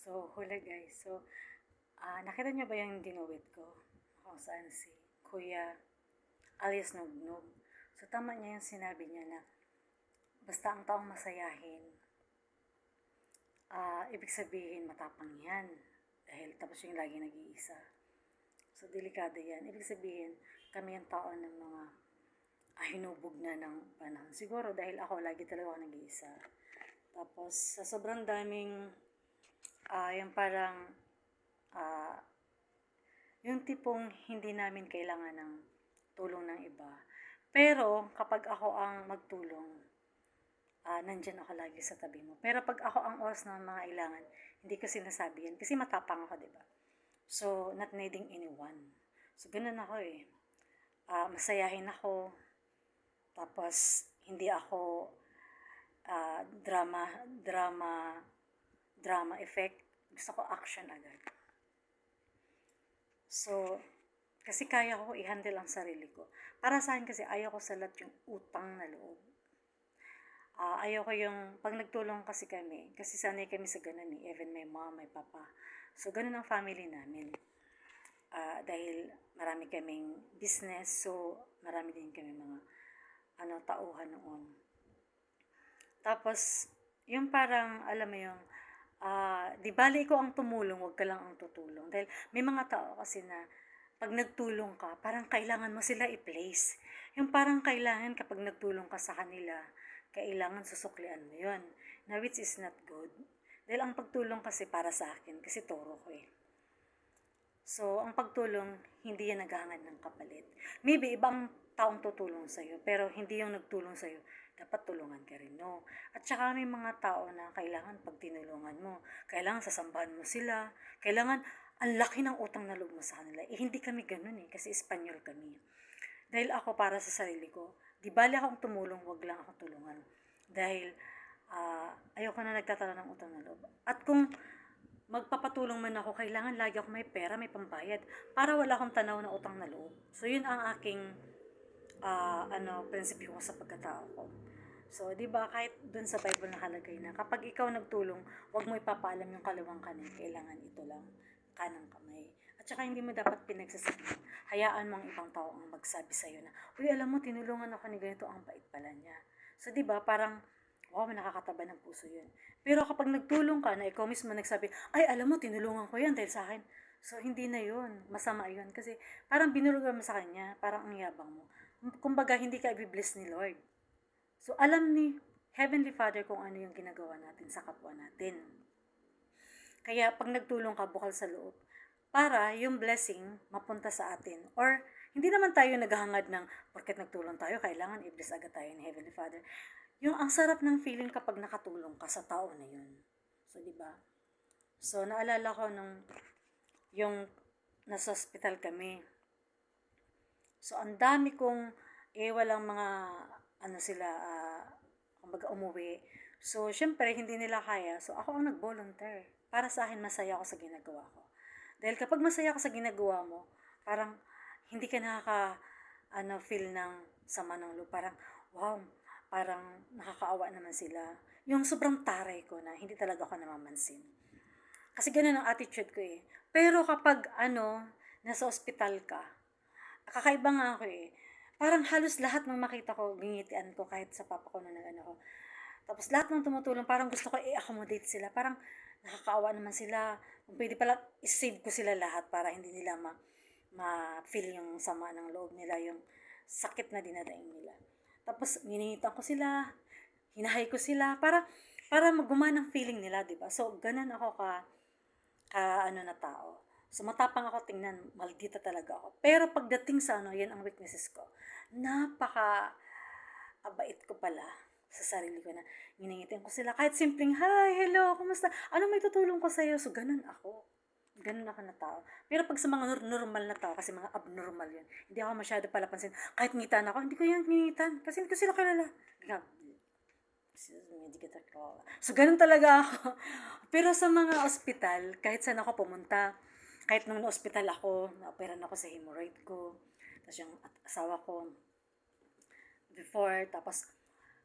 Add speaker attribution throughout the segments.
Speaker 1: So, huli guys. So, nakita niyo ba yung dinuwit ko? Kung saan si Kuya alias Nugnog. So, tama niya yung sinabi niya na basta ang taong masayahin, ibig sabihin matapang yan. Dahil tapos yung lagi nag-iisa. So, delikado yan. Ibig sabihin, kami ang tao ng mga hinubog na ng panahon. Siguro dahil ako, lagi talaga ako nag-iisa. Tapos, sa sobrang daming, yung parang, ah, yung tipong hindi namin kailangan ng tulong ng iba. Pero, kapag ako ang magtulong, nandyan ako lagi sa tabi mo. Pero pag ako ang oras ng mga kailangan, hindi ko sinasabi yan. Kasi matapang ako, diba? So, not needing anyone. So, ganun ako eh. Masayahin ako. Tapos, hindi ako drama effect. Gusto ko action agad. So, kasi kaya ko i-handle ang sarili ko. Para sa akin kasi ayaw ko sa lahat yung utang na loob. Ayaw ko yung, pag nagtulong kasi kami, kasi sanay kami sa ganun eh, even my mom, my papa. So, ganun ang family namin. Dahil marami kaming business, so marami din kami mga tauhan noon. Tapos, yung parang, alam mo yung, di bali ko ang tumulong, wag ka lang ang tutulong. Dahil may mga tao kasi na, pag nagtulong ka, parang kailangan mo sila i-place. Yung parang kailangan kapag nagtulong ka sa kanila, kailangan susuklian mo yun. Na which is not good. Dahil ang pagtulong kasi para sa akin, kasi toro ko eh. So, ang pagtulong, hindi yan naghahangad ng kapalit. Maybe, ibang taong tutulong sa'yo, pero hindi yung nagtulong sa'yo, dapat tulungan ka rin, no? At saka may mga tao na kailangan pag tinulungan mo, kailangan sasambahan mo sila, kailangan ang laki ng utang na loob mo sa kanila. Eh, hindi kami ganun eh, kasi Espanyol kami. Dahil ako para sa sarili ko, di bali akong tumulong, wag lang akong tulungan. Dahil ayoko na nagtatala ng utang na loob. At kung magpapatulong man ako, kailangan lagi ako may pera, may pambayad, para wala akong tanaw na utang na loob. So, yun ang aking, prinsipyo ko sa pagkatao ko. So, di ba kahit dun sa Bible nakalagay na, kapag ikaw nagtulong, huwag mo ipapaalam yung kalawang kanin, kailangan ito lang, kanang kamay. At saka hindi mo dapat pinagsasabihan. Hayaan mo ang ibang tao ang magsabi sa'yo na, uy, alam mo, tinulungan ako ni ganito, ang bait pala niya. So, di ba parang, wow, nakakataba ng puso yun. Pero kapag nagtulong ka na ikaw mismo nagsabi, ay, alam mo, tinulungan ko yan dahil sa akin. So, hindi na yun. Masama yun. Kasi parang binulugan mo sa kanya, parang ang yabang mo. Kumbaga, hindi ka i-bless ni Lord. So, alam ni Heavenly Father kung ano yung ginagawa natin sa kapwa natin. Kaya, pag nagtulong ka, bukal sa loob, para yung blessing mapunta sa atin. Or, hindi naman tayo naghahangad ng, porket nagtulong tayo, kailangan i-bless agad tayo ni Heavenly Father. Yung ang sarap ng feeling kapag nakatulong ka sa tao na yun. So, di ba? So, naalala ko nung yung nasa hospital kami. So, ang dami kong walang mga sila kumbaga umuwi. So, syempre hindi nila kaya. So, ako ang nag-volunteer. Para sa akin masaya ako sa ginagawa ko. Dahil kapag masaya ka sa ginagawa mo, parang hindi ka feel ng sama ng loob. Parang, wow, parang nakakaawa naman sila. Yung sobrang taray ko na hindi talaga ako namamansin. Kasi ganun ang attitude ko eh. Pero kapag nasa ospital ka, kakaiba nga ako eh. Parang halos lahat ng makita ko, gingitian ko kahit sa papa ko na ko. Tapos lahat ng tumutulong, parang gusto ko i-accommodate sila. Parang nakakaawa naman sila. Kung pwede pala, i-save ko sila lahat para hindi nila ma-feel yung sama ng loob nila, yung sakit na dinadaing nila. Tapos, ninihitan ko sila, hinahay ko sila, para magumana ang feeling nila, di ba? So, ganun ako na tao. So, matapang ako tingnan, maldita talaga ako. Pero pagdating sa yan ang weaknesses ko. Abait ko pala sa sarili ko na giningitin ko sila. Kahit simpleng, hi, hello, kumusta? Ano may tutulong ko sa'yo? So, ganun ako. Ganun ako na tao. Pero pag sa mga normal na tao, kasi mga abnormal yun, hindi ako masyado palapansin. Kahit ngitan ako, hindi ko yan ngingitan. Kasi hindi ko sila kilala. So, ganun talaga ako. Pero sa mga ospital, kahit saan ako pumunta, kahit nung na-ospital ako, na-operan ako sa hemorrhoid ko, tapos yung asawa ko, before, tapos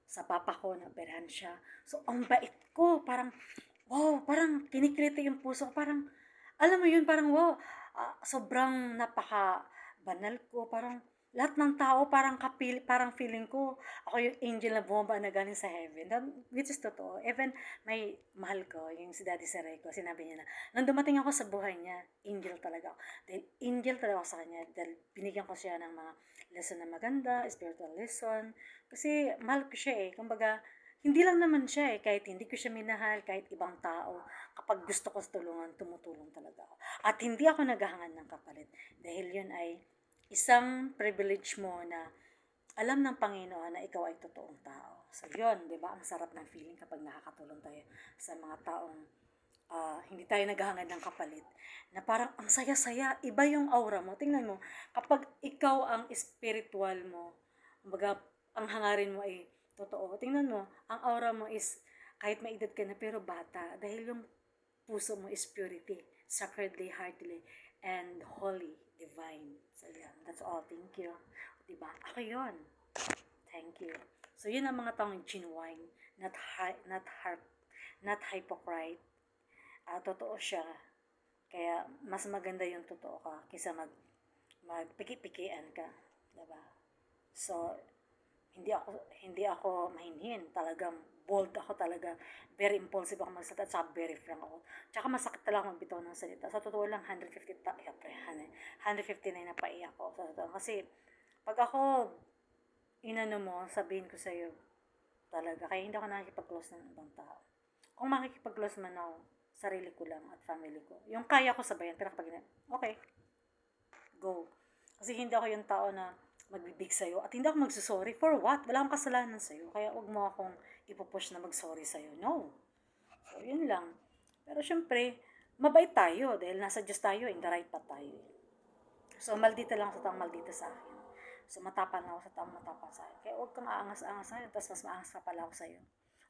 Speaker 1: sa papa ko, na-operahan siya. So, ang bait ko, parang, wow, parang kinikiliti yung puso ko, parang, alam mo yun, parang wow, sobrang napaka-banal ko, parang lahat ng tao parang parang feeling ko ako yung angel na bomba na galing sa heaven. Which is totoo. Even may mahal ko, yung si Daddy Sereco, sinabi niya na, nung dumating ako sa buhay niya, angel talaga ako. Dahil angel talaga ako sa kanya, dahil binigyan ko siya ng mga lesson na maganda, spiritual lesson. Kasi mahal ko siya eh. Kumbaga, hindi lang naman siya eh, kahit hindi ko siya minahal, kahit ibang tao, kapag gusto ko tulungan, tumutulong talaga ako. At hindi ako naghahangad ng kapalit. Dahil yun ay isang privilege mo na alam ng Panginoon na ikaw ay totoong tao. So yun, di ba? Ang sarap ng feeling kapag nakakatulong tayo sa mga taong hindi tayo naghahangad ng kapalit. Na parang ang saya-saya, iba yung aura mo. Tingnan mo, kapag ikaw ang spiritual mo, kumbaga, ang hangarin mo ay totoo. Tingnan mo, ang aura mo is kahit may edad ka na pero bata. Dahil yung puso mo is purity, sacredly, heartily, and holy, divine. So yan, that's all. Thank you. Diba? Ako yun. Thank you. So yun ang mga taong genuine, not hypocrite. Totoo siya. Kaya mas maganda yung totoo ka kaysa magpiki-pikian ka, 'di ba? So hindi ako mahinhin, talagang bold ako talaga. Very impulsive ako magsalita, tsaka very frank ako. Tsaka masakit talaga magbitaw ng salita. Sa totoo lang, 159 na paiyak ako. Sa totoo. Kasi, pag ako, inano mo, sabihin ko sa'yo, talaga. Kaya hindi ako nakikipag-close ng ibang tao. Kung makikipag-close man ako, sarili ko lang at family ko. Yung kaya ko sabayan, pero kapag okay, go. Kasi hindi ako yung tao na magbibig sa'yo at hindi ako magsusorry. For what? Wala akong kasalanan sa'yo. Kaya wag mo akong ipupush na mag-sorry sa'yo. No. So, yun lang. Pero syempre, mabait tayo dahil nasa Diyos tayo, in the right path tayo. So, maldita lang sa taong maldita sa akin. So, matapang ako sa taong matapang sa akin. Kaya huwag kang aangas-angas sa'yo, tapos mas maangas pa pala ako sa'yo.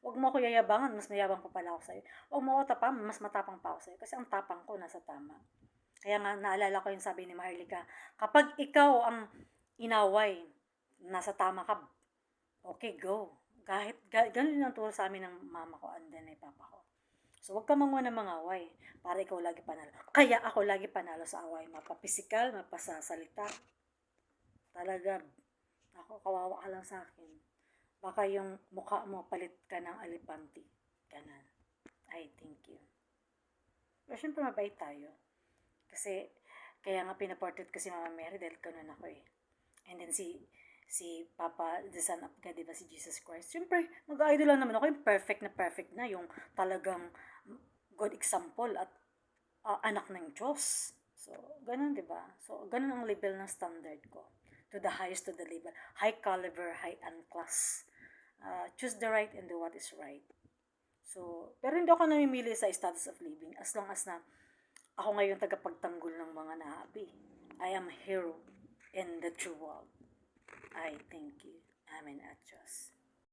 Speaker 1: Huwag mo ako yayabangan, mas mayabang pa pala ako sa'yo. Huwag mo ako tapang, mas matapang pa ako sa'yo. Kasi ang tapang ko nasa tama. Kaya nga, naalala ko yung sabi ni Maharlika, kapag ikaw ang inaway, nasa tama ka, okay, go. Kahit, ganun yung turo sa amin ng mama ko and then ay papa ko. So, huwag ka manguna ng mga away para ikaw lagi panalo. Kaya ako lagi panalo sa away. Mapapisikal, mapasasalita. Talaga, ako, kawawa ka lang sa akin. Baka yung mukha mo, palit ka ng alipanti. Ganon. I thank you. Pero syempre mabait tayo. Kasi, kaya nga pinaportrait ko si Mama Mary dahil ganun ako eh. And then si Papa, the Son of God, diba, si Jesus Christ. Siyempre, mag-idol lang naman ako yung perfect na, yung talagang good example at anak ng Diyos. So, ganun, diba? So, ganun ang level ng standard ko. To the highest, to the level. High caliber, high end class. Choose the right and do what is right. So, pero hindi ako namimili sa status of living as long as na ako ngayon tagapagtanggol ng mga naabi. I am a hero in the true world. I thank you. Amen at Diyos.